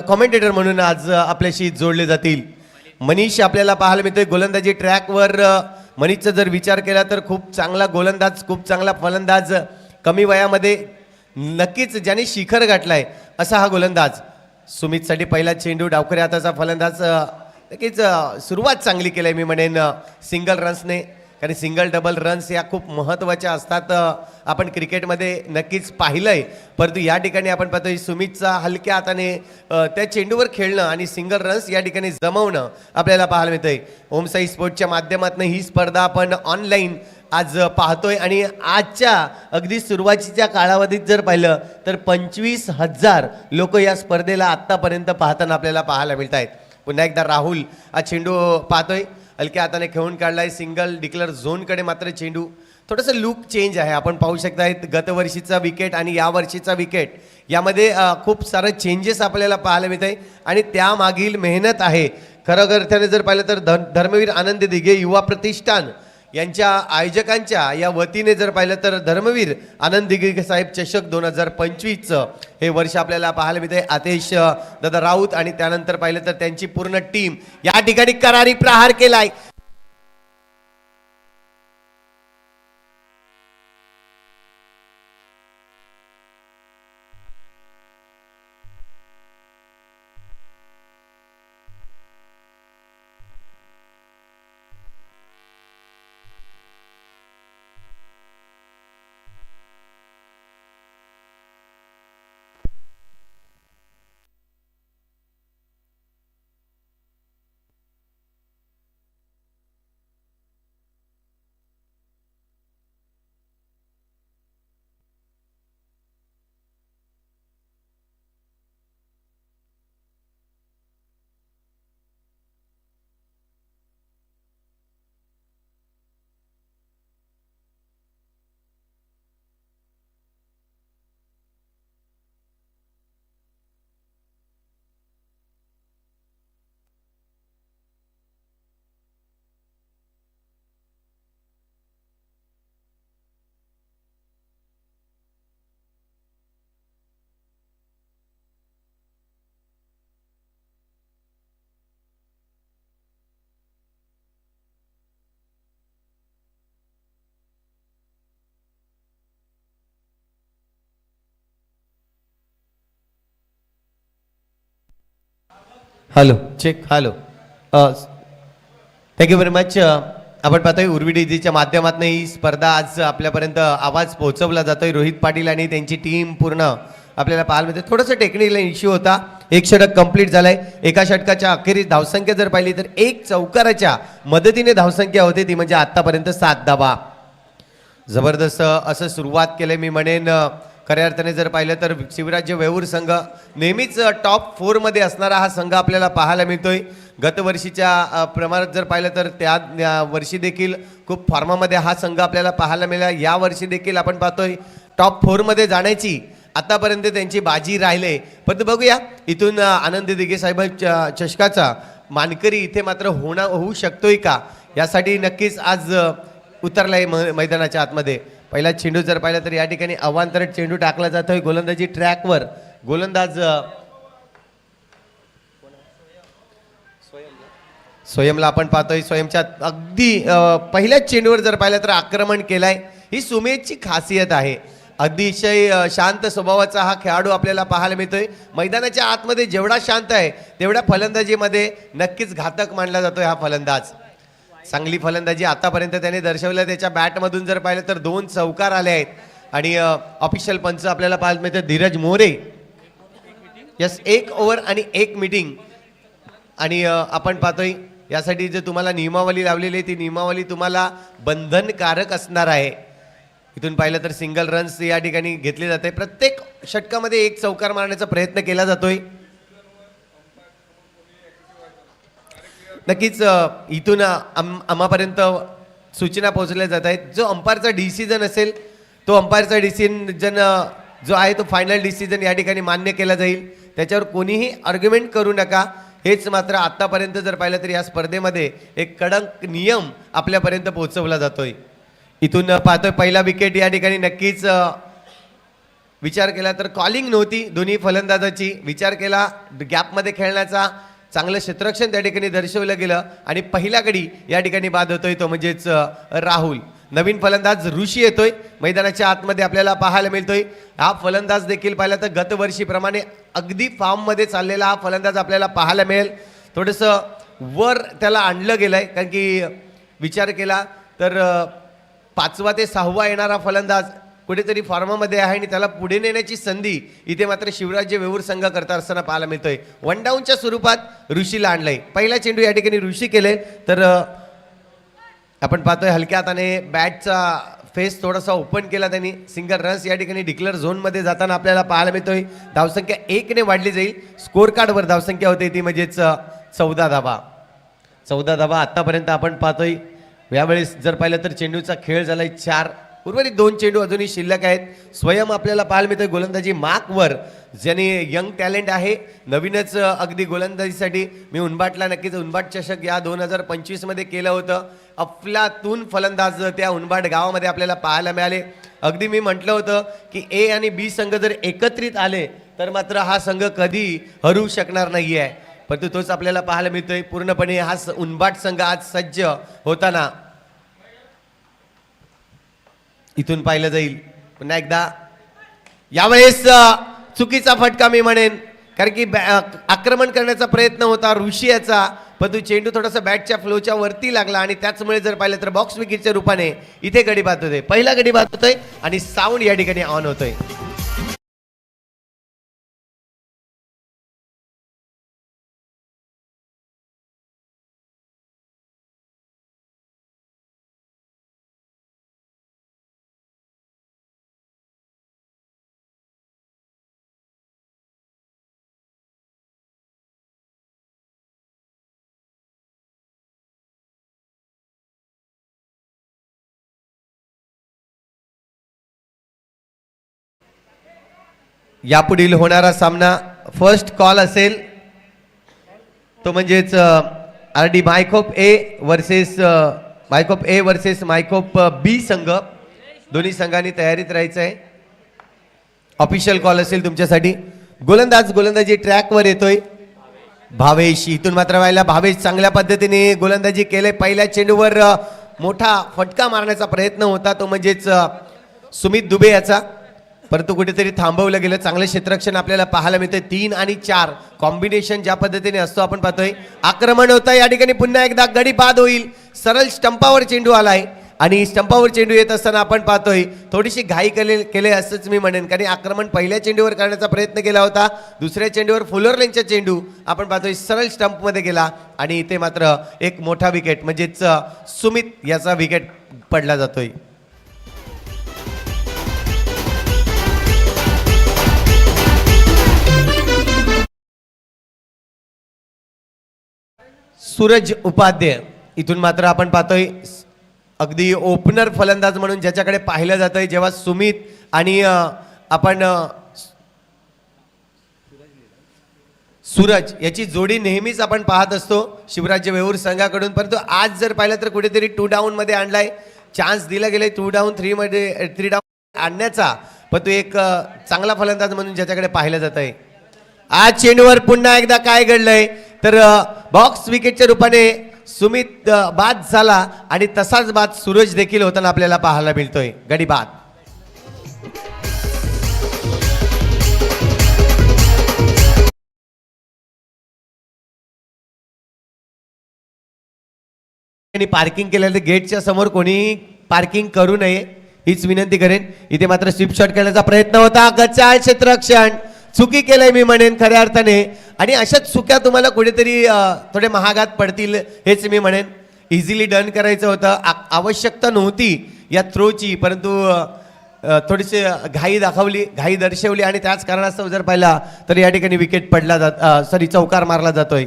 Commentator म्हणून आज आपल्याशी जोडले जातील मनीष आपल्याला पाहायला मिळतोय गोलंदाजी ट्रॅकवर। मनीषचा जर विचार केला तर खूप चांगला गोलंदाज, खूप चांगला फलंदाज, कमी वयामध्ये नक्कीच ज्याने शिखर गाठलाय असा हा गोलंदाज। सुमितसाठी पहिला चेंडू, डावखरे हाताचा फलंदाज, नक्कीच सुरुवात चांगली केली मी म्हणेन सिंगल रन्सने, कारण सिंगल डबल रन्स या खूप महत्त्वाच्या असतात, आपण क्रिकेटमध्ये नक्कीच पाहिलंय। परंतु या ठिकाणी आपण पाहतोय सुमितचा हलक्या हाताने त्या चेंडूवर खेळणं आणि सिंगल रन्स या ठिकाणी जमवणं आपल्याला पाहायला मिळतंय। ओम साई स्पोर्ट्सच्या माध्यमातून ही स्पर्धा आपण ऑनलाईन आज पाहतोय आणि आजच्या अगदी सुरुवातीच्या कालावधीत जर पाहिलं तर 25,000 लोक या स्पर्धेला आत्तापर्यंत पाहताना आपल्याला पाहायला मिळत आहेत। पुन्हा एकदा राहुल हा चेंडू पाहतोय, हलक्या हाताने खेळून काढलाय, सिंगल डिक्लेअर झोनकडे मात्र चेंडू, थोडंसं लुक चेंज आहे। आपण पाहू शकता गतवर्षीचा विकेट आणि या वर्षीचा विकेट यामध्ये खूप सारे चेंजेस आपल्याला पाहायला मिळत आहे आणि त्यामागील मेहनत आहे। खरं अर्थाने जर पाहिलं तर धर्मवीर आनंद दिघे युवा प्रतिष्ठान यांच्या आयोजकांच्या या वतीने जर पाहिलं तर धर्मवीर आनंद दिघे साहेब चषक 2025 हे वर्ष आपल्याला पाहायला मिळते। आतेश दादा राऊत आणि त्यानंतर पाहिलं तर त्यांची पूर्ण टीम या ठिकाणी करारी प्रहार केलाय। Hello check, hello, thank you very much. आपण पाहतोय उर्वी डीजीच्या माध्यमातून ही स्पर्धा आज आपल्यापर्यंत आवाज पोहोचवला जातोय। रोहित पाटील आणि त्यांची टीम पूर्ण आपल्याला पाहायला मिळते। थोडंसं टेक्निकल इश्यू होता, एक षटक कंप्लीट झालंय। एका षटकाच्या अखेरीस धावसंख्या जर पाहिली तर एक चौकाराच्या मदतीने धावसंख्या होते, ती म्हणजे आतापर्यंत 7 धावा। जबरदस्त असं सुरुवात केली मी म्हणेन। खऱ्या अर्थाने जर पाहिलं तर शिवराज्य वेऊर संघ नेहमीच टॉप 4 मध्ये असणारा हा संघ आपल्याला पाहायला मिळतोय। गतवर्षीच्या प्रमाणात जर पाहिलं तर त्या वर्षी देखील खूप फॉर्मामध्ये हा संघ आपल्याला पाहायला मिळाला। या वर्षी देखील आपण पाहतोय टॉप 4 मध्ये जाण्याची आतापर्यंत त्यांची बाजी राहिले। परंतु बघूया इथून आनंद दिघे साहेब चषकाचा मानकरी इथे मात्र होऊ शकतोय का, यासाठी नक्कीच आज उतरलाय मैदानाच्या आतमध्ये। पहिला चेंडू जर पाहिला तर या ठिकाणी अवांतर चेंडू टाकला जातोय गोलंदाजी ट्रॅकवर। गोलंदाज स्वयंला आपण पाहतोय, स्वयंच्या अगदी पहिल्याच चेंडूवर जर पाहिलं तर आक्रमण केलाय। ही सुमेधची खासियत आहे, अतिशय शांत स्वभावाचा हा खेळाडू आपल्याला पाहायला मिळतोय। मैदानाच्या आतमध्ये जेवढा शांत आहे तेवढ्या फलंदाजीमध्ये नक्कीच घातक मानला जातोय हा फलंदाज। चांगली फलंदाजी आतापर्यंत त्याने दर्शवलं। त्याच्या बॅटमधून जर पाहिलं तर 2 चौकार आले आहेत आणि ऑफिशियल पंच आपल्याला पाहायला मिळते धीरज मोरे। यस, 1 ओव्हर आणि 1 मीटिंग। आणि आपण पाहतोय यासाठी जे तुम्हाला नियमावली लावलेली आहे ती नियमावली तुम्हाला बंधनकारक असणार आहे। इथून पाहिलं तर सिंगल रन्स या ठिकाणी घेतले जाते। प्रत्येक षटकामध्ये 1 चौकार मारण्याचा प्रयत्न केला जातोय। नक्कीच इथून आम्हापर्यंत सूचना पोहोचल्या जात आहेत। जो अंपायरचा डिसिजन असेल तो अंपायरचा डिसिजन जो आहे तो फायनल डिसिजन या ठिकाणी मान्य केला जाईल, त्याच्यावर कोणीही आर्ग्युमेंट करू नका। हेच मात्र आतापर्यंत जर पाहिलं तर या स्पर्धेमध्ये एक कडक नियम आपल्यापर्यंत पोहोचवला जातोय। इथून पाहतोय पहिला विकेट या ठिकाणी नक्कीच विचार केला तर कॉलिंग नव्हती दोन्ही फलंदाजाची. विचार केला गॅपमध्ये खेळण्याचा, चांगलं क्षेत्ररक्षण त्या ठिकाणी दर्शवलं गेलं आणि पहिला गडी या ठिकाणी बाद होतोय तो म्हणजेच राहुल. नवीन फलंदाज ऋषी येतोय मैदानाच्या आतमध्ये आपल्याला पाहायला मिळतोय. हा फलंदाज देखील पाहिला तर गतवर्षीप्रमाणे अगदी फॉर्ममध्ये चाललेला हा फलंदाज आपल्याला पाहायला मिळेल. थोडंसं वर त्याला आणलं गेलंय कारण की विचार केला तर 5वा ते 6वा येणारा फलंदाज कुठेतरी फॉर्मामध्ये आहे आणि त्याला पुढे नेण्याची संधी इथे मात्र शिवराज्य वेऊर संघ करता असताना पाहायला मिळतोय. वन डाऊनच्या स्वरूपात ऋषीला आणलंय. पहिला चेंडू या ठिकाणी ऋषी केले तर आपण पाहतोय हलक्या हाताने बॅटचा फेस थोडासा ओपन केला त्यांनी. सिंगल रन्स या ठिकाणी डिक्लेअर झोनमध्ये जाताना आपल्याला पाहायला मिळतोय. धावसंख्या 1 ने वाढली जाईल. स्कोर कार्डवर धावसंख्या होते ती म्हणजेच 14 धावा. 14 धावा आतापर्यंत आपण पाहतोय. यावेळेस जर पाहिलं तर चेंडूचा खेळ झालाय 4. उर्वरित 2 चेंडू अजूनही शिल्लक आहेत. स्वयं आपल्याला पाहायला मिळतोय गोलंदाजी मार्कवर ज्याने यंग टॅलेंट आहे. नवीनच अगदी गोलंदाजीसाठी मी उनबाटला नक्कीच उनबाट चषक या 2025 मध्ये केलं होतं. अफलातून फलंदाज त्या उनबाट गावामध्ये आपल्याला पाहायला मिळाले. अगदी मी म्हटलं होतं की ए आणि बी संघ जर एकत्रित आले तर मात्र हा संघ कधी हरू शकणार नाही आहे. परंतु तोच आपल्याला पाहायला मिळतोय. पूर्णपणे हा उनबाट संघ आज सज्ज होताना इथून पाहिलं जाईल. पुन्हा एकदा यावेळेस चुकीचा फटका मी म्हणेन कारण की आक्रमण करण्याचा प्रयत्न होता ऋषी याचा, परंतु चेंडू थोडासा बॅटच्या फ्लोच्या वरती लागला आणि त्याचमुळे जर पाहिलं तर बॉक्स विकेटच्या रूपाने इथे गडी बाद होतोय. पहिला गडी बाद होतोय आणि साऊंड या ठिकाणी ऑन होतोय. यापुढील होणारा सामना फर्स्ट कॉल असेल तो म्हणजेच RD मायकोप ए वर्सेस मायकोप बी संघ. दोन्ही संघांनी तयारीत राहायचं आहे. ऑफिशियल कॉल असेल तुमच्यासाठी. गोलंदाजी ट्रॅकवर येतोय भावेश. इथून मात्र व्हायला भावेश चांगल्या पद्धतीने गोलंदाजी केले. पहिल्या चेंडूवर मोठा फटका मारण्याचा प्रयत्न होता तो म्हणजेच सुमित दुबे याचा, परंतु कुठेतरी थांबवलं गेलं. चांगलं क्षेत्ररक्षण आपल्याला पाहायला मिळतंय. 3 आणि 4 कॉम्बिनेशन ज्या पद्धतीने असतो आपण पाहतोय. आक्रमण होतं या ठिकाणी. पुन्हा एकदा गडी बाद होईल. सरळ स्टंपावर चेंडू आलाय आणि स्टंपावर चेंडू येत असताना आपण पाहतोय थोडीशी घाई केले असंच मी म्हणेन कारण आक्रमण पहिल्या चेंडूवर करण्याचा प्रयत्न केला होता. दुसऱ्या चेंडूवर फुलर लेनचा चेंडू आपण पाहतोय सरळ स्टंपमध्ये गेला आणि इथे मात्र एक मोठा विकेट म्हणजेच सुमित याचा विकेट पडला जातोय. सूरज उपाध्याय इथून मात्र आपण पाहतोय अगदी ओपनर फलंदाज म्हणून ज्याच्याकडे पाहिलं जातंय. जेव्हा सुमित आणि आपण सूरज याची जोडी नेहमीच आपण पाहत असतो शिवराज्य वेऊर संघाकडून, परंतु आज जर पाहिलं तर कुठेतरी 2 डाऊन मध्ये आणलाय. चान्स दिला गेलाय 2 डाऊन 3 मध्ये 3 डाऊन आणण्याचा, पण तो एक चांगला फलंदाज म्हणून ज्याच्याकडे पाहिलं जात आहे. आज चेंडूवर पुन्हा एकदा काय घडलंय तर बॉक्स विकेटच्या रूपाने सुमित बाद झाला आणि तसाच बाद सूरज देखील होताना आपल्याला पाहायला मिळतोय. गडी बाद. पार्किंग केलेल्या गेटच्या समोर कोणी पार्किंग करू नये हीच विनंती करेन. इथे मात्र स्वीप शॉट करण्याचा प्रयत्न होता. गच्चा क्षेत्ररक्षण चुकी केलंय मी म्हणेन खऱ्या अर्थाने, आणि अशाच चुक्या तुम्हाला कुठेतरी थोडे महागात पडतील हेच मी म्हणेन. इझिली डन करायचं होतं. आवश्यकता नव्हती या थ्रोची, परंतु थोडीशी घाई दर्शवली आणि त्याच कारणास्तव जर पाहिला तर या ठिकाणी विकेट पडला चौकार मारला जातोय.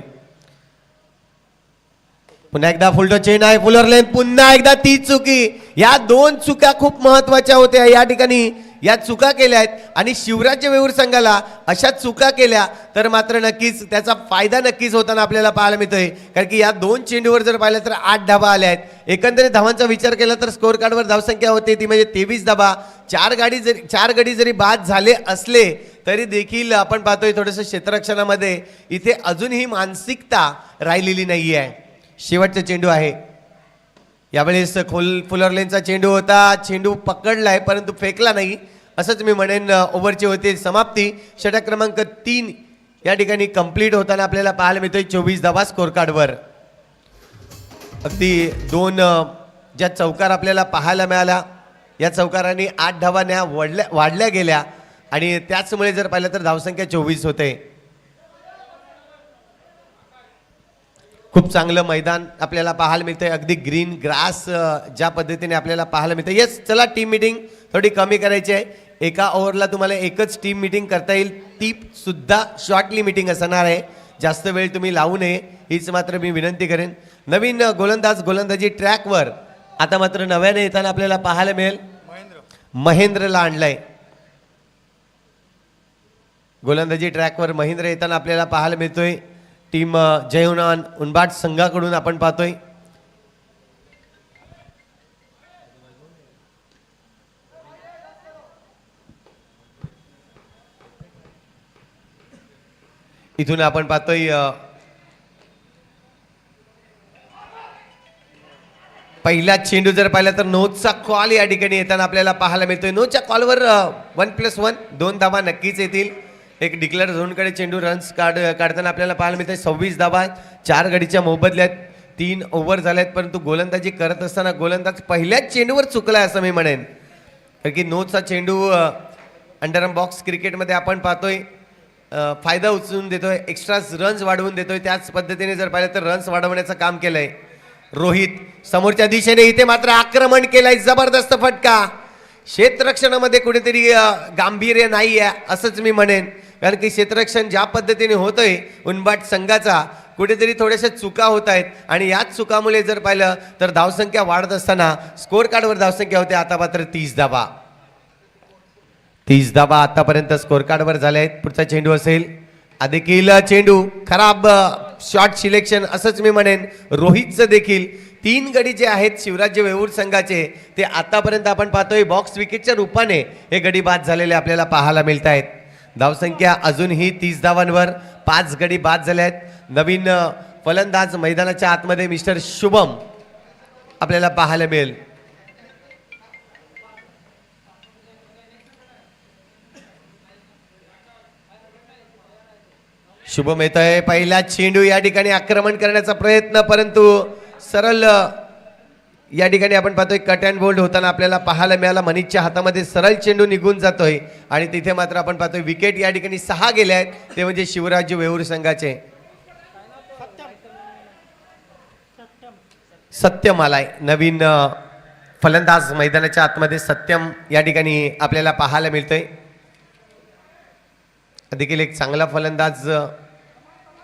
पुन्हा एकदा फुलटो चेन आहे फुलर लेन. पुन्हा एकदा ती चुकी. या 2 चुक्या खूप महत्वाच्या होत्या या ठिकाणी. या चुका केल्या आहेत आणि शिवराज्य वेऊर संघाला अशा चुका केल्या तर मात्र नक्कीच त्याचा फायदा नक्कीच होताना आपल्याला पाहायला मिळतोय. कारण की या 2 चेंडूवर जर पाहिलं तर 8 धाबा आल्या आहेत. एकंदरीत धावांचा विचार केला तर स्कोर कार्डवर धावसंख्या होते ती म्हणजे 23 धाबा. 4 गडी जरी बाद झाले असले तरी देखील आपण पाहतोय थोडंसं क्षेत्ररक्षणामध्ये इथे अजूनही मानसिकता राहिलेली नाही आहे. शेवटचा चेंडू आहे यावेळेस फुलरलेनचा चेंडू होता. चेंडू पकडलाय परंतु फेकला नाही असंच मी म्हणेन. ओव्हरची होते समाप्ती. षटक क्रमांक 3 या ठिकाणी कंप्लीट होताना आपल्याला पाहायला मिळतोय 24 धावा स्कोर कार्डवर. अगदी 2 ज्या चौकार आपल्याला पाहायला मिळाला या चौकारांनी 8 धावा वाढल्या गेल्या आणि त्याचमुळे जर पाहिलं तर धावसंख्या 24 होते. खूप चांगलं मैदान आपल्याला पाहायला मिळतंय. अगदी ग्रीन ग्रास ज्या पद्धतीने आपल्याला पाहायला मिळतं. येस चला टीम मीटिंग थोडी कमी करायची आहे. एका ओव्हरला तुम्हाला एकच टीम मीटिंग करता येईल. ती सुद्धा शॉर्टली मीटिंग असणार आहे. जास्त वेळ तुम्ही लावू नये हीच मात्र मी विनंती करेन. नवीन गोलंदाजी ट्रॅकवर आता मात्र नव्याने येताना आपल्याला पाहायला मिळेल. महेंद्रला आणलाय. गोलंदाजी ट्रॅकवर महेंद्र येताना आपल्याला पाहायला मिळतोय. टीम जयहुनान उनबाट संघाकडून आपण पाहतोय. इथून आपण पाहतोय पहिला चेंडू जर पाहिला तर नोजचा कॉल या ठिकाणी येताना आपल्याला पाहायला मिळतोय. नोजच्या कॉलवर 1+1 2 धावा नक्कीच येतील. एक डिक्लेअर झोनकडे चेंडू रन्स काढताना आपल्याला पाहायला मिळते. 26 धावा 4 गडीच्या मोबदल्यात 3 ओव्हर झाल्यात. परंतु गोलंदाजी करत असताना गोलंदाज पहिल्याच चेंडूवर चुकलाय असं मी म्हणेन. कारण की नोजचा चेंडू अंडरआर्म बॉक्स क्रिकेटमध्ये आपण पाहतोय फायदा उचलून देतोय. एक्स्ट्रा रन्स वाढवून देतोय. त्याच पद्धतीने जर पाहिलं तर रन्स वाढवण्याचं काम केलंय. रोहित समोरच्या दिशेने इथे मात्र आक्रमण केलंय. जबरदस्त फटका. क्षेत्ररक्षणामध्ये कुठेतरी गांभीर्य नाही आहे असंच मी म्हणेन. कारण की क्षेत्ररक्षण ज्या पद्धतीने होतंय उनबाट संघाचा कुठेतरी थोड्याशा चुका होत आहेत आणि याच चुकामुळे जर पाहिलं तर धावसंख्या वाढत असताना स्कोर कार्डवर धावसंख्या होते आता मात्र 30 धावा. 30 धावा आतापर्यंत स्कोर कार्डवर झाले आहेत. पुढचा चेंडू असेल देखील चेंडू खराब शॉट सिलेक्शन असंच मी म्हणेन. रोहितचं देखील 3 गडी जे आहेत शिवराज्य वेऊर संघाचे ते आतापर्यंत आपण पाहतोय बॉक्स विकेटच्या रूपाने हे गडी बाद झालेले आपल्याला पाहायला मिळत आहेत. धावसंख्या अजूनही 30 धावांवर. 5 गडी बाद झाले आहेत. नवीन फलंदाज मैदानाच्या आतमध्ये मिस्टर शुभम आपल्याला पाहायला मिळेल. शुभम येत आहे. पहिला चेंडू या ठिकाणी आक्रमण करण्याचा प्रयत्न परंतु सरळ या ठिकाणी आपण पाहतोय कट अँड बोल्ड होताना आपल्याला पाहायला मिळाला. मनीषच्या हातामध्ये सरळ चेंडू निघून जातोय आणि तिथे मात्र आपण पाहतोय विकेट या ठिकाणी 6 गेले आहेत. ते म्हणजे शिवराज्य वेऊर संघाचे. सत्यम आलाय. नवीन फलंदाज मैदानाच्या आतमध्ये सत्यम या ठिकाणी आपल्याला पाहायला मिळतोय. देखील एक चांगला फलंदाज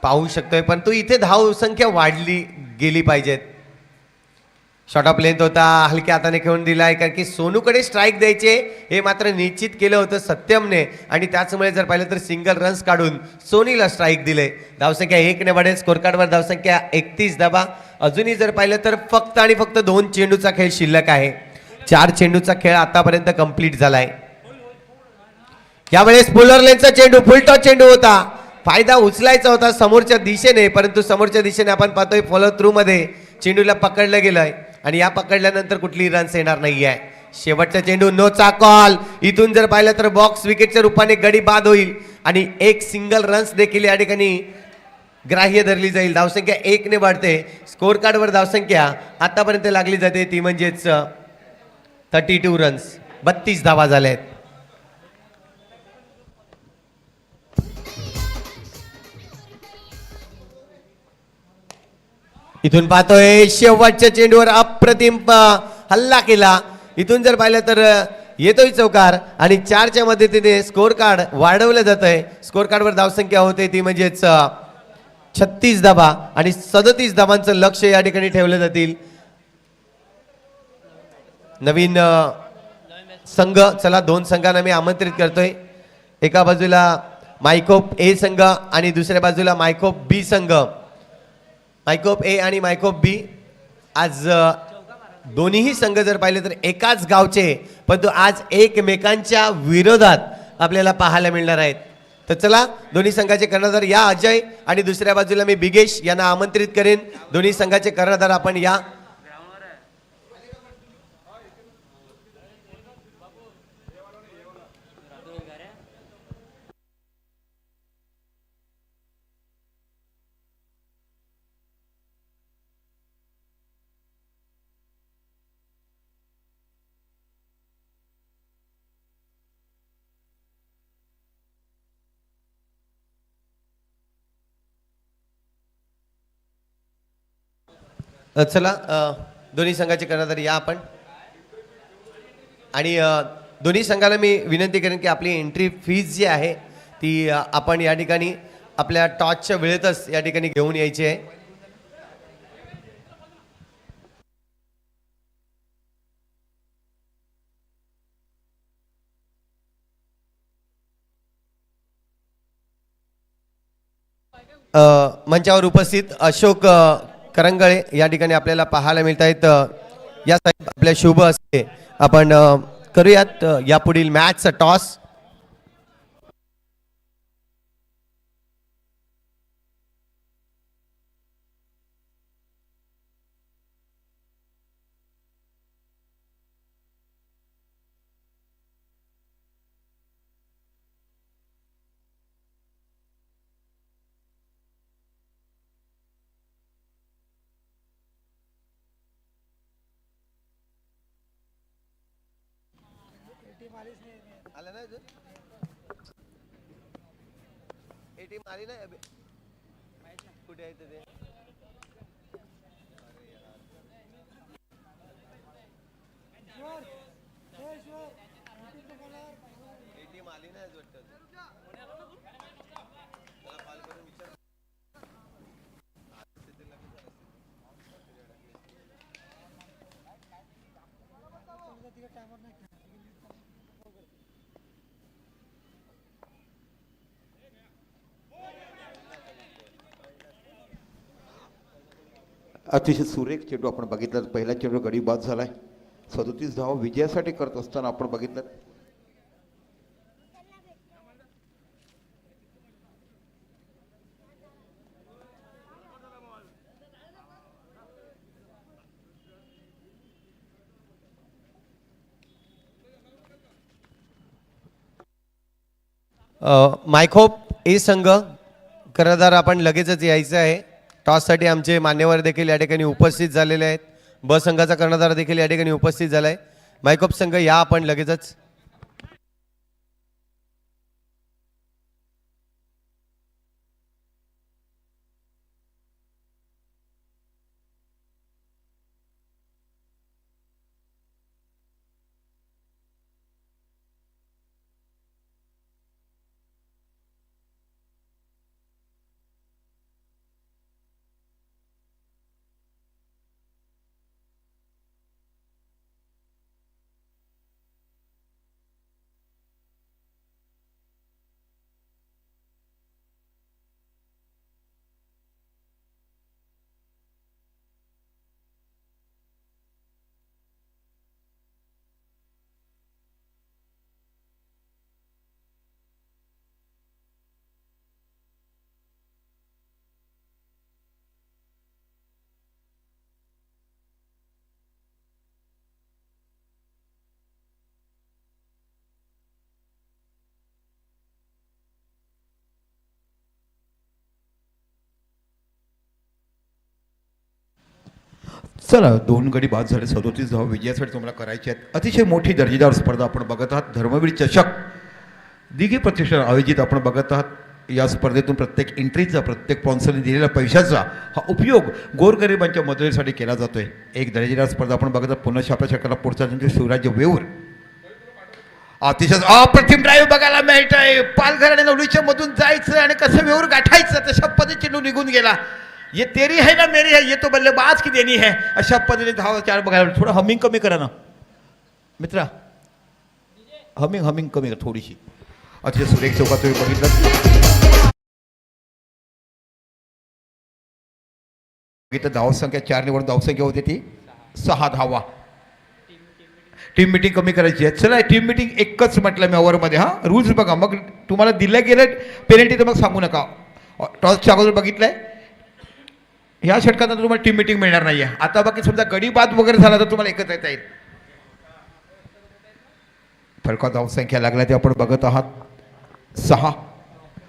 पाहू शकतोय परंतु इथे धाव संख्या वाढली गेली पाहिजेत. शॉर्ट ऑफ लेंथ होता हलक्या हाताने खेळून दिलाय. कारण की सोनूकडे स्ट्राईक द्यायचे हे मात्र निश्चित केलं होतं सत्यमने आणि त्याचमुळे जर पाहिलं तर सिंगल रन्स काढून सोनीला स्ट्राईक दिले. धावसंख्या 1 ने वाढेल. स्कोर कार्डवर धावसंख्या 31 धावा. अजूनही जर पाहिलं तर फक्त आणि फक्त 2 चेंडूचा खेळ शिल्लक आहे. 4 चेंडूचा खेळ आतापर्यंत कंप्लीट झालाय. यावेळेस फुलरलेनचा चेंडू फुलटॉस चेंडू होता. फायदा उचलायचा होता समोरच्या दिशेने परंतु समोरच्या दिशेने आपण पाहतोय फॉलो थ्रू मध्ये चेंडूला पकडलं गेलंय आणि या पकडल्यानंतर कुठली रन्स येणार नाहीये. शेवटचा चेंडू नोचा कॉल. इथून जर पाहिलं तर बॉक्स विकेटच्या रूपाने गडी बाद होईल आणि एक सिंगल रन्स देखील या ठिकाणी ग्राह्य धरली जाईल. धावसंख्या 1 ने वाढते. स्कोर कार्डवर धावसंख्या आतापर्यंत लागली जाते ती म्हणजेच 32 रन्स. 32 धावा झाल्या आहेत. इथून पाहतोय शेवटच्या चेंडूवर अप्रतिम हल्ला केला. इथून जर पाहिलं तर येतोय चौकार आणि 4च्या मदतीने स्कोर कार्ड वाढवलं जात आहे. स्कोर कार्डवर धावसंख्या होते ती म्हणजेच 36 धावा आणि 37 धावांचं लक्ष या ठिकाणी ठेवलं जातील. नवीन संघ, चला दोन संघांना मी आमंत्रित करतोय. एका बाजूला मायकोप ए संघ आणि दुसऱ्या बाजूला मायकोप बी संघ. मायकोप ए आणि मायकोप बी आज दोन्हीही संघ जर पाहिले तर एकाच गावचे, परंतु आज एकमेकांच्या विरोधात आपल्याला पाहायला मिळणार आहेत. तर चला दोन्ही संघाचे कर्णधार या अजय आणि दुसऱ्या बाजूला मी बिगेश यांना आमंत्रित करेन. दोन्ही संघाचे कर्णधार आपण या. चला दोन्ही संघाचे कर्णधार या आपण. आणि दोन्ही संघाला मी विनंती करेन की आपली एंट्री फीज जी आहे ती आपण या ठिकाणी आपल्या टॉसच्या वेळेतच या ठिकाणी घेऊन यायची आहे. मंचावर उपस्थित अशोक करंगळे या ठिकाणी आपल्याला पाहायला मिळत आहेत. या साहेब आपल्या शुभ असते आपण करूयात यापुढील मॅचचा टॉस. कुठे आहे ते? आली नाही वाटतं. अतिशय सुरेख चेंडू आपण बघितला. पहिला चेंडू गडी बाद झालाय. 37 धावा विजयासाठी करत असताना आपण बघितलं मायकोप ए संघ कर्णधार आपण लगेचच यायचं आहे. टॉससाठी आमचे मान्यवर देखील या ठिकाणी उपस्थित झालेले आहेत. ब संघाचा कर्णधार देखील या ठिकाणी उपस्थित झाला आहे. मायकोप संघ या आपण लगेचच. चला दोन गडी बाद झाले. 37 धावा विजयासाठी तुम्हाला करायचे आहेत. अतिशय मोठी दर्जेदार स्पर्धा आपण बघत आहात. धर्मवीर चषक दिघे प्रतिष्ठान आयोजित आपण बघत आहात. या स्पर्धेतून प्रत्येक एंट्रीचा, प्रत्येक स्पॉन्सरने दिलेल्या पैशाचा हा उपयोग गोरगरिबांच्या मदतीसाठी केला जातोय. एक दर्जेदार स्पर्धा आपण बघत आहात. पुन्हा आपल्या षटकाला पुढचा म्हणजे शिवराज्य वेऊर. अतिशय अप्रतिम ड्राईव्ह बघायला मिळत आहे. पालघर आणि नवलीच्या मधून जायचं आणि कसं वेऊर गाठायचं तशा पद्धतीने चेंडू निघून गेला. ये तेरी है ना मेरी है, ये तो बल्लेबाज की देनी है. अशा पद्धतीने धावा चार बघायला. थोडं हमिंग कमी करा ना मित्रा. हमिंग कमी कर थोडीशी. अतिशय सुरेख चौकात तुम्ही बघितलं. इथं धावसंख्या 4 निवड धावसंख्या होती ती 6 धावा. टीम मिटिंग कमी करायची आहे. चला टीम मिटिंग एकच म्हटलं मी ओव्हरमध्ये. हां रूल्स बघा, मग तुम्हाला दिलं गेलं पेनल्टी तर मग सांगू नका. टॉसच्या अगोदर बघितलंय ह्या षटकात तुम्हाला टीम मिटिंग मिळणार नाही आहे. आता बाकी समजा गडी बाद वगैरे झाला तर तुम्हाला एकत्र येता येईल. फलका धावसंख्या लागल्या ते आपण बघत आहात 6.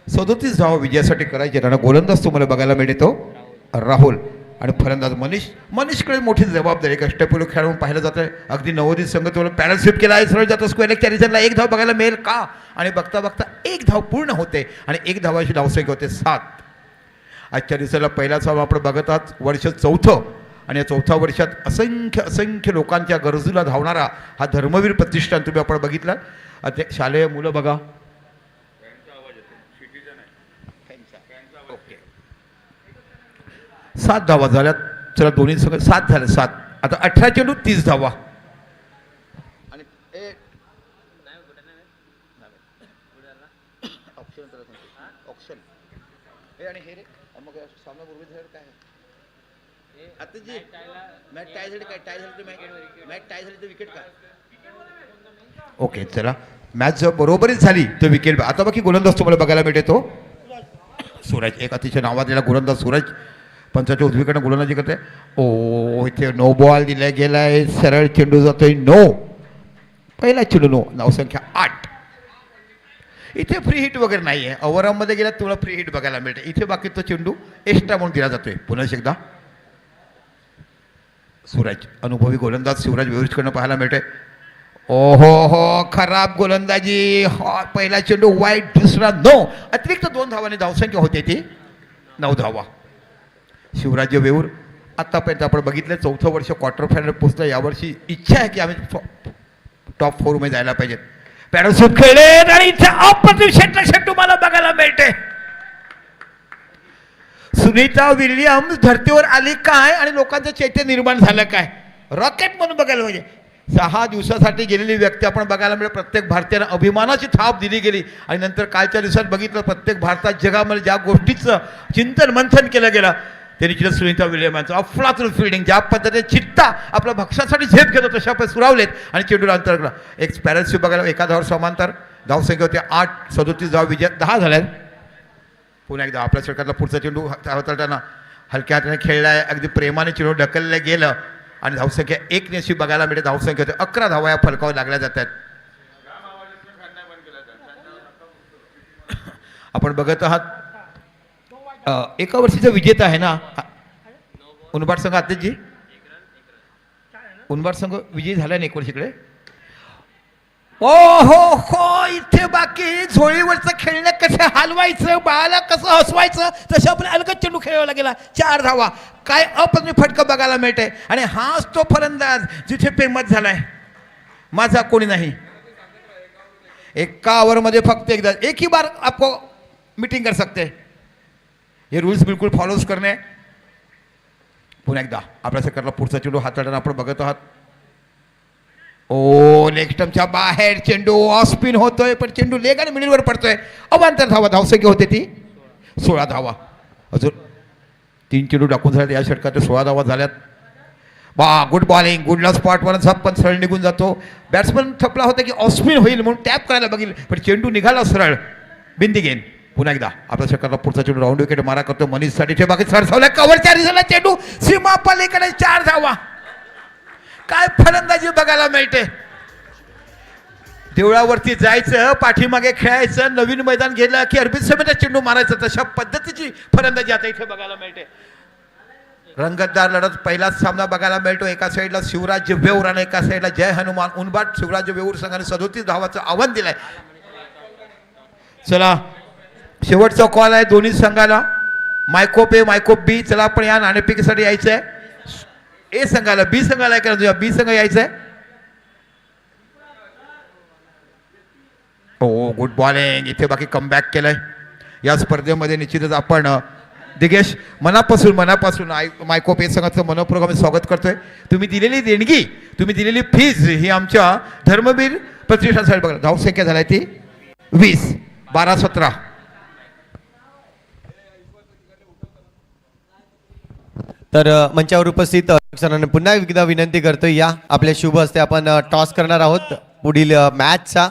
37 धावा विजयासाठी करायचे. आणि गोलंदाज तुम्हाला बघायला मिळतो राहुल आणि फलंदाज मनीषकडे मोठी जबाबदारी. अष्टपैलू खेळून पाहिलं जातं. अगदी नवोदित संघ तुम्हाला पॅनल स्वीप केला आहे. सरळ जातो स्क्वेअर लेगच्या रिझनला 1 धाव बघायला मिळेल का. आणि बघता बघता 1 धाव पूर्ण होते आणि 1 धावाची धावसंख्या होते 7. आजच्या दिवसाला पहिला सामना आपण बघत आहात. वर्ष 4थं आणि या 4थ्या वर्षात असंख्य लोकांच्या गरजूला धावणारा हा धर्मवीर प्रतिष्ठान तुम्ही आपण बघितलं. शालेय मुलं बघा. ओके 7 धावा झाल्यात. चला दोन्ही सगळं 7 झाले. 7 आता 18 चेंडू 30 धावा. आणि आणि हे रे मग सामना बरोबर झालं काय आता जी मॅच टाय झाली काय टाय झाली मॅच टाय झाली तर विकेट काय. ओके चला मॅच जर बरोबरीच झाली तर विकेट. आता बाकी गोलंदाज तुम्हाला बघायला मिळतो सूरज. एक अतिशय नावाजलेला गोलंदाज सूरज. पंचाच्या उजवीकडनं गोलंदाजी करते. ओ इथे नो बॉल दिला गेलाय. सरळ चेंडू जातोय नो. पहिला चेंडू नो. धावसंख्या 8. इथे फ्री हिट वगैरे नाही आहे. ओव्हरमध्ये गेल्यात तुम्हाला फ्री हिट बघायला मिळते. इथे बाकी तो चेंडू एक्स्ट्रा म्हणून दिला जातोय. पुन्हा एकदा सूरज अनुभवी गोलंदाज शिवराज वेवरीजकडनं पाहायला मिळते. ओहो हो खराब गोलंदाजी. पहिला चेंडू वाईट दुसरा नो. अतिरिक्त 2 धावांनी धावसंख्या होते ती 9 धावा. शिवराज्य वेऊर आतापर्यंत आपण बघितलं 4थं वर्ष क्वार्टर फायनल पोहोचलं. यावर्षी इच्छा आहे की आम्ही टॉप 4 मध्ये जायला पाहिजेत. पॅरासूट खेळले आणि इथे अप्रतिम क्षेत्रक्षक तुम्हाला बघायला मिळते. सुनीता विल्यम्स धर्तीवर आली काय आणि लोकांचं चैत्य निर्माण झालं काय. रॉकेट म्हणून बघायला पाहिजे. 6 दिवसासाठी गेलेली व्यक्ती आपण बघायला मिळेल. प्रत्येक भारतीयानं अभिमानाची थाप दिली गेली आणि नंतर कालच्या दिवसात बघितलं प्रत्येक भारतात जगामध्ये ज्या गोष्टीचं चिंतन मंथन केलं गेलं त्यांनी केलं सुनीता विल्यम्सचं अफलातून फिल्डिंग. ज्या पद्धतीने चित्ता आपल्या भक्षासाठी झेप घेतो तशा आपण सुरावलेत आणि चेंडूला अंतर केला. एक पॅरल्सी बघायला एका धावावर समांतर धावसंख्या होते 8. 37 धाव विजय 10 झाल्या. पुन्हा एकदा आपल्या षटकातला पुढचा चेंडू हाताळताना हलक्या हाताने खेळलाय. अगदी प्रेमाने चेंडू ढकललं गेलं आणि धावसंख्या 1 ने अशी बघायला मिळते. धावसंख्या होते 11 धावा या फलकावर लागल्या जातात. आपण बघत आहात एका वर्षीचा विजेता आहे ना उनबाड संघ. आत्ताजी उनबाड संघ विजयी झाला ना 1 वर्षीकडे. ओ हो हो इथे बाकी झोळीवरचं खेळणं कसं हलवायचं बाळाला कसं हसवायचं तसं आपण अलगद चेंडू खेळवला गेला. 4 धावा. काय अप्रतिम फटका बघायला मिळते आणि हाच तो फलंदाज जिथे फेमस झालाय. माझा कोणी नाही. एका ओव्हरमध्ये फक्त एकदा एक ही बार आपको मीटिंग कर सकते. हे रूल्स बिलकुल फॉलोज करणे. पुन्हा एकदा आपल्या सरकारला पुढचा चेंडू हाताळताना आपण बघत आहात. ओ लेग स्टंपच्या बाहेर चेंडू ऑफ स्पिन होतोय पण चेंडू लेग आणि मिडलवर पडतोय. अवांतर धावा. धावसंख्या होते ती 16 धावा. अजून 3 चेंडू टाकून झाले. या षटकात 16 धावा झाल्यात. Good bowling. गुडला स्पॉटवर झप पण सरळ निघून जातो. बॅट्समन थपला होता की ऑफ स्पिन होईल म्हणून टॅप करायला बघील पण चेंडू निघाला सरळ. बिंदी गेन. पुन्हा एकदा आपल्या षटकातला पुढचा चेंडू राऊंड विकेट मारा करतो मनीषसाठी. बाकी सरसावला कव्हर 4 झाला चेंडू सीमा पलीकडे 4 धावा. काय फलंदाजी बघायला मिळते. देवळावरती जायचं पाठीमागे खेळायचं नवीन मैदान गेलं की अरबी समेत चेंडू मारायचं तशा पद्धतीची फलंदाजी आता इथे बघायला मिळते. रंगतदार लढत पहिलाच सामना बघायला मिळतो. एका साईडला शिवराज्य वेऊर आणि एका साईडला जय हनुमान उनबाट. शिवराज्य वेऊर संघाने 37 धावाचं आव्हान दिलंय. चला शेवटचा कॉल आहे दोन्ही संघाला. मायकोप ए मायकोप बी. चला आपण या नाणेफेकीसाठी यायचं आहे. ए संघाला बी संघाला करा. बी संघ यायचं आहे. हो गुड बॉलिंग. इथे बाकी कमबॅक केलंय. या स्पर्धेमध्ये निश्चितच आपण दिगेश मनापासून मायकोप ए संघाचं मनपूर्वक आम्ही स्वागत करतोय. तुम्ही दिलेली देणगी तुम्ही दिलेली फीज ही आमच्या धर्मवीर प्रतिष्ठासाठी बघा धावसंख्या झाली ती 20. 12-17. तर मंचावर उपस्थित सरांना पुन्हा एकदा विनंती करतो, या आपल्या शुभ हस्ते आपण टॉस करणार आहोत पुढील मॅचचा.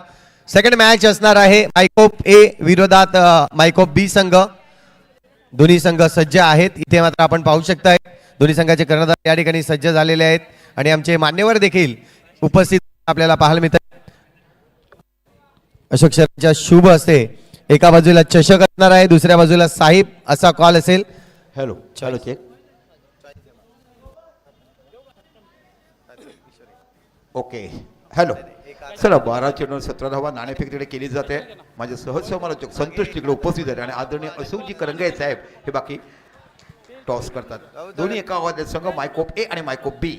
सेकंड मॅच असणार आहे मायकोप ए विरोधात मायकोप बी संघ. दोन्ही संघ सज्ज आहेत. इथे मात्र आपण पाहू शकताय दोन्ही संघाचे कर्णधार या ठिकाणी सज्ज झालेले आहेत आणि आमचे मान्यवर देखील उपस्थित आपल्याला पाहायला मिळतात. अशोक सरांच्या शुभ हस्ते एका बाजूला चषक असणार आहे, दुसऱ्या बाजूला साहिब असा कॉल असेल. हॅलो चालू चेक. Okay hello. चला 12 चेंडूवर 17 धावा. नाणेफेक तिकडे केली जाते. माझे सहज समालोचक संतोष तिकडे उपस्थित आहेत आणि आदरणीय अशोकजी करंगे साहेब हे बाकी टॉस करतात. दोन्ही एका आवाजात संघ मायकोप ए आणि मायकोप बी.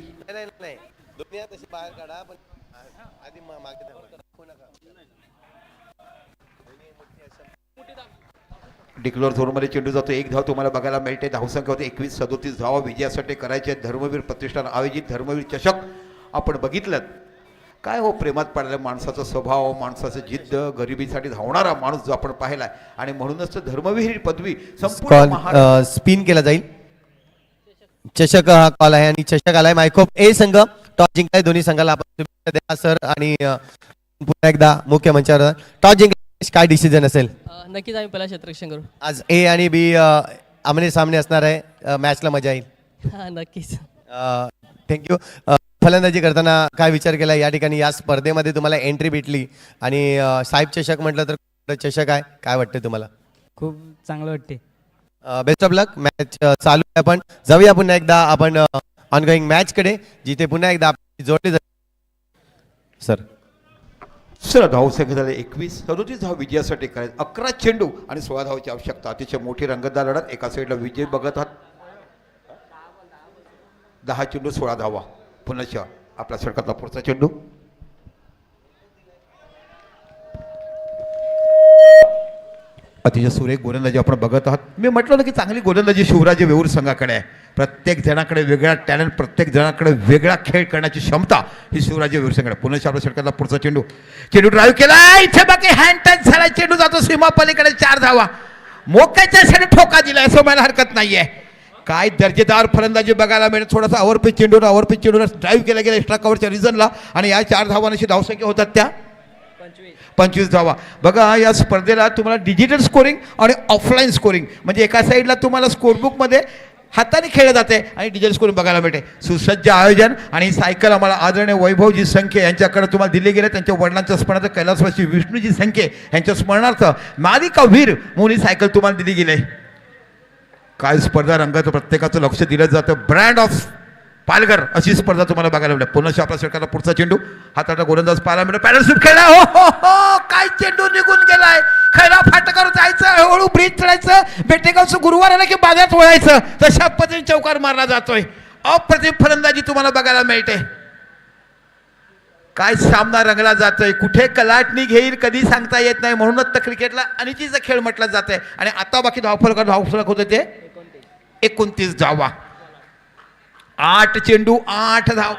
डिक्लोर झोनमध्ये चेंडू जातो. 1 धाव तुम्हाला बघायला मिळते. धावसंख्या होते 21-37 धावा विजयासाठी करायचे. धर्मवीर प्रतिष्ठान आयोजित धर्मवीर चषक आपण बघितलं. काय हो प्रेमात पडलेला माणसाचा स्वभाव, माणसाचं जिद्द, गरिबीसाठी धावणारा माणूस जो आपण पाहिलाय आणि म्हणूनच तर धर्मवीर ही पदवी संपूर्ण स्पिन केला जाईल. चषक हा कॉल आहे आणि चषक आलाय मायकोप ए संघ. टॉस जिंकलाय. दोन्ही संघाला आपण शुभेच्छा द्या सर. आणि पुन्हा एकदा मुख्य मंचावर टॉस जिंकला, काय डिसिजन असेल? नक्कीच आम्ही पहिला क्षेत्ररक्षण करू. आज ए आणि बी आमने सामने असणार आहे. मॅचला मजा येईल. हा नक्कीच. थँक्यू. फलंदाजी करताना काय विचार केला या ठिकाणी? या स्पर्धेमध्ये तुम्हाला एंट्री भेटली आणि साहेब चषक म्हटलं तर चषक आहे, काय वाटतं तुम्हाला? खूप चांगलं वाटते. Best of luck. मॅच चालू आहे. आपण जाऊया पुन्हा एकदा आपण ऑनगोईंग मॅचकडे, जिथे पुन्हा एकदा जोडले जाईल सर. सर धावसंख्या झाले 21-37 धाव विजयासाठी करायचे. 11 चेंडू आणि 16 धावाची आवश्यकता. अतिशय मोठी रंगतदार लढत. एका साईडला विजय बघत आहात. 10 चेंडू 16 धावा. पुन्हा आपला षटकातला पुढचा चेंडू. अतिशय सुरेख गोलंदाजी आपण बघत आहात. मी म्हटलं ना की चांगली गोलंदाजी शिवराज वेऊर संघाकडे आहे. प्रत्येक जणाकडे वेगळा टॅलेंट, प्रत्येक जणाकडे वेगळा खेळ करण्याची क्षमता ही शिवराज वेऊर संघाकडे. पुन्हा आपल्या षटकातला पुढचा चेंडू. चेंडू ड्राईव्ह केला. इथे बाकी हँड टच झाला. चेंडू जातो सीमा पलीकडे. 4 धावा. मोक्याच्या साठी ठोका दिला असं मला हरकत नाहीये. काय दर्जेदार फलंदाजी बघायला मिळेल. थोडासा ओव्हरपिच चेंडूला ड्राईव्ह केला गेला एक्स्ट्रा कव्हरच्या रिझनला आणि या 4 धावांची धावसंख्या होतात त्या 25 धावा. बघा या स्पर्धेला तुम्हाला डिजिटल स्कोरिंग आणि ऑफलाईन स्कोरिंग म्हणजे एका साईडला तुम्हाला स्कोरबुकमध्ये हाताने खेळले जाते आणि डिजिटल स्कोरिंग बघायला मिळते. सुसज्ज आयोजन आणि सायकल आम्हाला आदरणीय वैभवजी संख्ये यांच्याकडे तुम्हाला दिले गेले. त्यांच्या वडिलांच्या स्मरणार्थ कैलासवासी विष्णूजी संख्ये यांच्या स्मरणार्थ मालिका वीर म्हणून सायकल तुम्हाला दिली गेली. काय स्पर्धा रंगाचं प्रत्येकाचं लक्ष दिलं जातं. ब्रँड ऑफ पालघर अशी स्पर्धा तुम्हाला बघायला मिळते. पुन्हा आपल्या षटकाला पुढचा चेंडू. हाताचा गोलंदाज पाहायला मिळतो. पॅडल स्वीप खेळला. हो हो हो काय चेंडू निघून गेलाय. खैरा फाटकावर जायचं, हळू ब्रिज चढायचं, बेटेगावचं गुरुवार आलं की बाजारात वळायचं, तशा पद्धतीने चौकार मारला जातोय. अप्रतिम फलंदाजी तुम्हाला बघायला मिळते. काय सामना रंगला जातोय. कुठे कलाटणी घेईल कधी सांगता येत नाही. म्हणूनच तर क्रिकेटला अनितीचा खेळ म्हटला जातोय. आणि आता बाकी धावफलक होते ते 29 धावा. 8 चेंडू 8 धाव.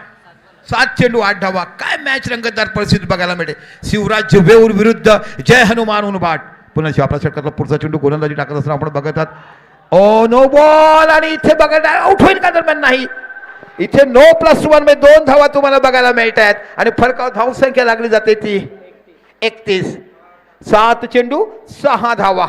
7 चेंडू 8 धावा. काय मॅच रंगतदार परिस्थिती बघायला मिळते. शिवराज वेऊर विरुद्ध जय हनुमान उनबाट. पुन्हा आपल्या षटकातला पुढचा चेंडू गोलंदाजी टाकत असताना आपण बघत आहात. ओ नो बॉल आणि इथे बघा आउट होईल का दरम्यान नाही. इथे 9+1 मध्ये 2 धावा तुम्हाला बघायला मिळत आहेत आणि फरकावर धावसंख्या लागली जाते ती 31. 7 चेंडू 6 धावा.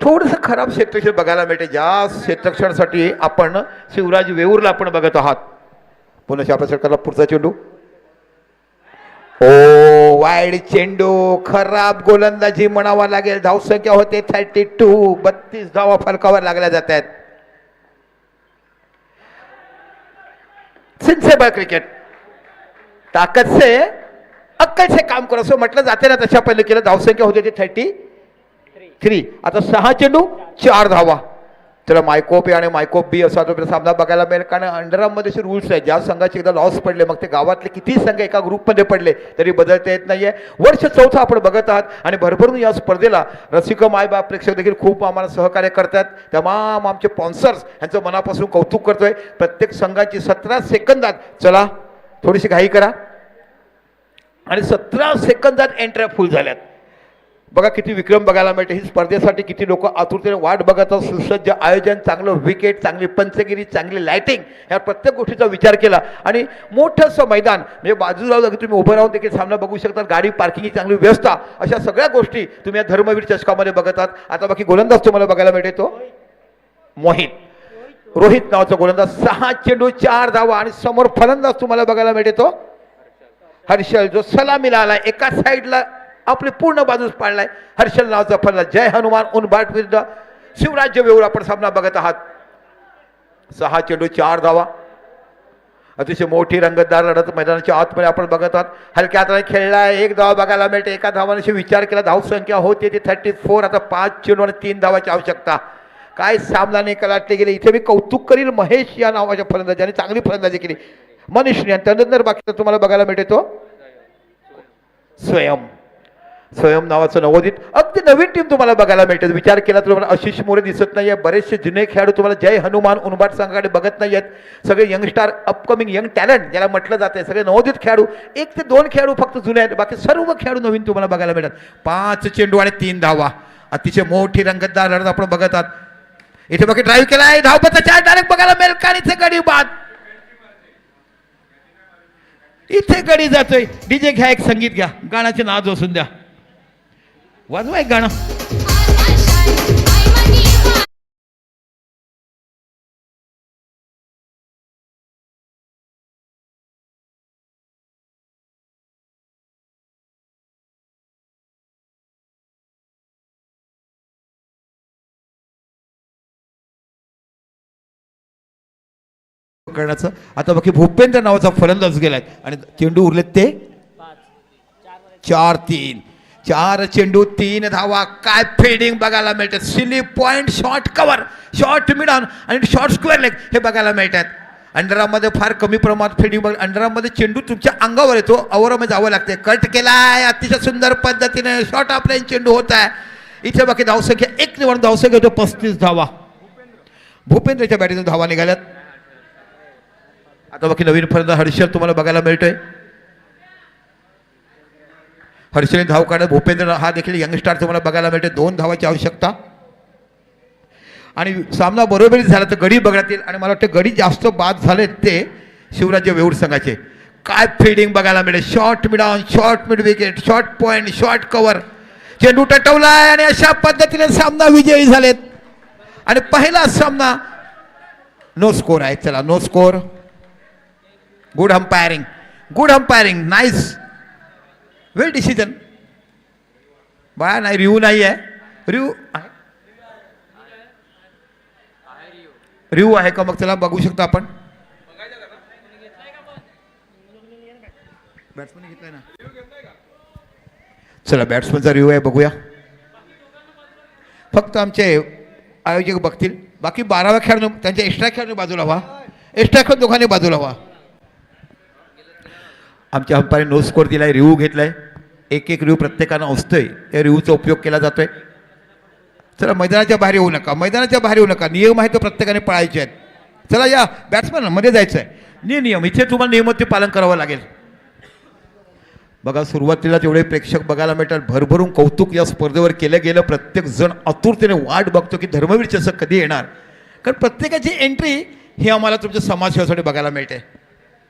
थोडंसं खराब क्षेत्ररक्षण बघायला मिळते. ज्या क्षेत्ररक्षणासाठी आपण शिवराज वेऊरला आपण बघत आहात. पुन्हा आपल्या षटकाला पुढचा चेंडू. ओ वाईड चेंडू. खराब गोलंदाजी म्हणावा लागेल. धावसंख्या होते 32. 32 धावा फलकावर लागल्या जात आहेत. Sensible cricket. ताकद से अक्कल से काम करो असं म्हटलं जाते ना, तशा पहिले केलं. धावसंख्या होते ते 33. आता 6 चेंडू 4 धावा. त्याला मायकोप ए आणि मायकोप बी असा तो सामना बघायला मिळेल. कारण अंडरमध्ये असे रूल्स आहेत. ज्या संघाचे एकदा लॉस पडले मग ते गावातले किती संघ एका ग्रुपमध्ये पडले तरी बदलता येत नाहीये. वर्ष 4थं आपण बघत आहात आणि भरभरून या स्पर्धेला रसिक मायबाप प्रेक्षक देखील खूप आम्हाला सहकार्य करतात. तमाम आमचे स्पॉन्सर्स यांचं मनापासून कौतुक करतोय. प्रत्येक संघाची 17 सेकंदात चला थोडीशी घाई करा. आणि 17 सेकंदात एंट्र्या फुल झाल्यात. बघा किती विक्रम बघायला मिळते. ही स्पर्धेसाठी किती लोक आतुरतेने वाट बघत आहेत. सुसज्ज आयोजन, चांगलं विकेट, चांगली पंचगिरी, चांगली लाइटिंग, ह्या प्रत्येक गोष्टीचा विचार केला. आणि मोठंसं मैदान म्हणजे बाजूला तुम्ही उभं राहून देखील सामना बघू शकता. गाडी पार्किंगची चांगली व्यवस्था, अशा सगळ्या गोष्टी तुम्ही या धर्मवीर चषकामध्ये बघत आहात. आता बाकी गोलंदाज तुम्हाला बघायला मिळते तो रोहित नावाचा गोलंदाज. 6 चेंडू 4 धावा. आणि समोर फलंदाज तुम्हाला बघायला मिळते तो हर्षल, जो सलामीला आलाय. एका साईडला आपली पूर्ण बाजूस पाडलाय हर्षल नावाचा फलंदाज. जय हनुमान उनबाट विरुद्ध शिवराज्य वेऊळ आपण सामना बघत आहात. 6 चेंडू 4 धावा. अतिशय मोठी रंगतदार लढत मैदानाच्या आतमध्ये आपण बघत आहात. हलक्या हाताने खेळलाय. 1 धावा बघायला मिळते. एका धावाने विचार केला. धावसंख्या होती ती 34. आता 5 चेंडू आणि 3 धावाची आवश्यकता. काय सामना निकालातले गेले. इथे मी कौतुक करील महेश या नावाच्या फलंदाजाने चांगली फलंदाजी केली. मनीषने. त्यानंतर बाकी तुम्हाला बघायला मिळते तो स्वयं नावाचं नवोदित. अगदी नवीन टीम तुम्हाला बघायला मिळते. विचार केला तर तुम्हाला आशिष मोरे दिसत नाहीये. बरेचसे जुने खेळाडू तुम्हाला जय हनुमान उनबाट संघाकडे बघत नाहीयेत. सगळे यंगस्टार, अपकमिंग यंग टॅलेंट ज्याला म्हटलं जाते, सगळे नवोदित खेळाडू. 1 ते 2 खेळाडू फक्त जुने आहेत. बाकी सर्व खेळाडू नवीन तुम्हाला बघायला मिळतात. 5 चेंडू आणि 3 धावा. अतिशय मोठी रंगतदार लढत आपण बघत आहात. इथे बाकी ड्राईव्ह केलाय. धावपत्ता 4 डायरेक्ट बघायला मिळेल. आणि इथे गडी बाद. इथे गडी जातोय. डीजे घ्या, एक संगीत घ्या, गाण्याचे नाद वाजून द्या. वाजवा एक गाणं. करण्याचं. आता बाकी भूपेंद्र नावाचा फलंदाज गेलाय आणि चेंडू उरलेत ते 4-3. 4 चेंडू 3 धावा. काय फिल्डिंग बघायला मिळतात. Slip point, short cover, short mid on आणि शॉर्ट स्क्वेअर लेग हे बघायला मिळतात. अंडरआर्ममध्ये फार कमी प्रमाणात फिल्डिंग बघ. अंडरआर्ममध्ये चेंडू तुमच्या अंगावर येतो, अवरमध्ये जावं लागते. कट केलाय अतिशय सुंदर पद्धतीने. शॉर्ट ऑफलाईन चेंडू होत आहे. इथे बाकी धावसंख्या 1 निवड धावसंख्या होतो 35 धावा. भूपेंद्रच्या बॅटीतून धावा निघाल्यात. आता बाकी नवीन फलंदाज हर्षल तुम्हाला बघायला मिळतोय. हर्षलने धाव काढत. भूपेंद्र हा देखील यंगस्टार तुम्हाला बघायला मिळते. 2 धावाची आवश्यकता. आणि सामना बरोबरीच झाला तर गडी बघण्यात येईल. आणि मला वाटतं गडी जास्त बाद झाले ते शिवराज्य वेऊळ संघाचे. काय फिल्डिंग बघायला मिळेल. Short mid on, short mid wicket, short point, short cover. चेंडू टटवलाय आणि अशा पद्धतीने सामना विजयी झालेत. आणि पहिला सामना नो स्कोर आहे. चला, no score. Good umpiring, nice, well decision. बाळा नाही, रिव्ह्यू नाही आहे. रिव्ह्यू आहे का? मग चला बघू शकता आपण. बॅट्समन घेतलाय ना. चला बॅट्समनचा रिव्ह्यू आहे, बघूया. फक्त आमचे आयोजक बघतील. बाकी 12व्या खेळाडू त्यांच्या एक्स्ट्रा खेळाडू बाजूला व्हा. एक्स्ट्रा खेळ दोघांनी बाजूला व्हा. आमच्या अंपायरने नो स्कोर दिलाय, रिव्ह्यू घेतलाय. एक रिव्ह्यू प्रत्येकानं असतोय. त्या रिव्ह्यूचा उपयोग केला जातोय. चला, मैदानाच्या बाहेर येऊ नका. नियम आहे तो प्रत्येकाने पाळायचे आहेत. चला या बॅट्समन मध्ये जायचं आहे. नियम इथे तुम्हाला नियमाचे पालन करावं लागेल. बघा, सुरुवातीला जेवढे प्रेक्षक बघायला मिळतात, भरभरून कौतुक या स्पर्धेवर केलं गेलं. प्रत्येक जण आतुरतेने वाट बघतो की धर्मवीर चषक कधी येणार. कारण प्रत्येकाची एंट्री ही आम्हाला तुमच्या समाजसेवेसाठी बघायला मिळते.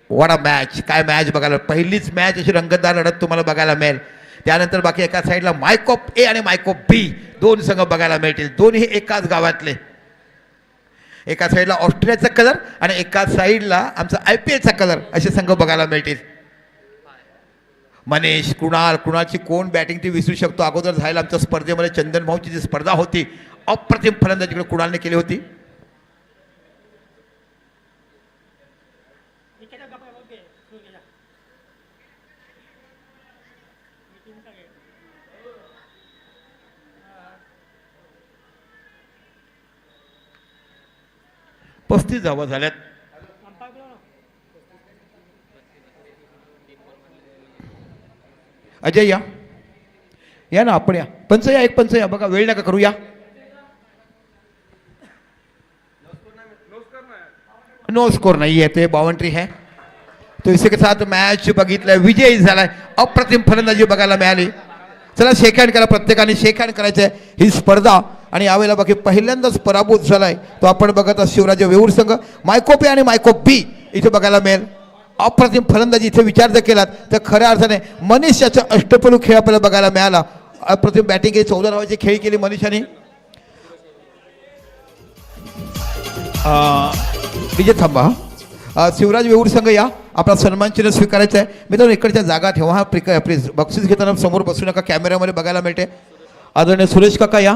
What a match. काय मॅच बघायला. पहिलीच मॅच अशी रंगतदार लढत तुम्हाला बघायला मिळेल. त्यानंतर बाकी एका साईडला मायकॉप ए आणि मायकॉप बी 2 संघ बघायला मिळतील. दोन्ही एकाच गावातले. एका साईडला ऑस्ट्रेलियाचा कलर आणि एका साईडला आमचा IPLचा कलर असे संघ बघायला मिळतील. मनीष, कुणालची कोण बॅटिंग ती विसरू शकतो. अगोदर झालेल्या आमच्या स्पर्धेमध्ये चंदन भाऊची जी स्पर्धा होती, अप्रतिम फलंदाजीकडे कुणालने केली होती. पस्तीस धावा झाल्यात. अजय या ना, आपण या. पंच या, एक पंच या. बघा, वेळ नका करू. या. नो स्कोर नहीं है, तो ये बाउंड्री है. तो इसी के साथ मॅच बघितलाय, विजयी झालाय, अप्रतिम फलंदाजी बघायला मिळाली. चला शेक हँड करा, प्रत्येकाने शेक हँड करायचं आहे. ही स्पर्धा आणि यावेळेला बाकी पहिल्यांदाच पराभूत झालाय तो आपण बघत आहोत शिवराज वेऊर संघ. मायकोप ए आणि मायकोप बी इथे बघायला मिळेल. अप्रतिम फलंदाजी इथे विचार जर केलात तर खऱ्या अर्थाने मनीष याचा अष्टपैलू खेळ आपल्याला बघायला मिळाला. अप्रतिम बॅटिंग केली, 14 धावांची खेळी केली मनीषाने. विजय थांबा. शिवराज वेऊर संघ या, आपला सन्मान चिन्ह स्वीकारायचं आहे. मित्रांनो इकडच्या जागा ठेवा. हा प्लीज बक्षीस घेताना समोर बसू नका, कॅमेऱ्यामध्ये बघायला मिळते. आदरणीय सुरेश काका या.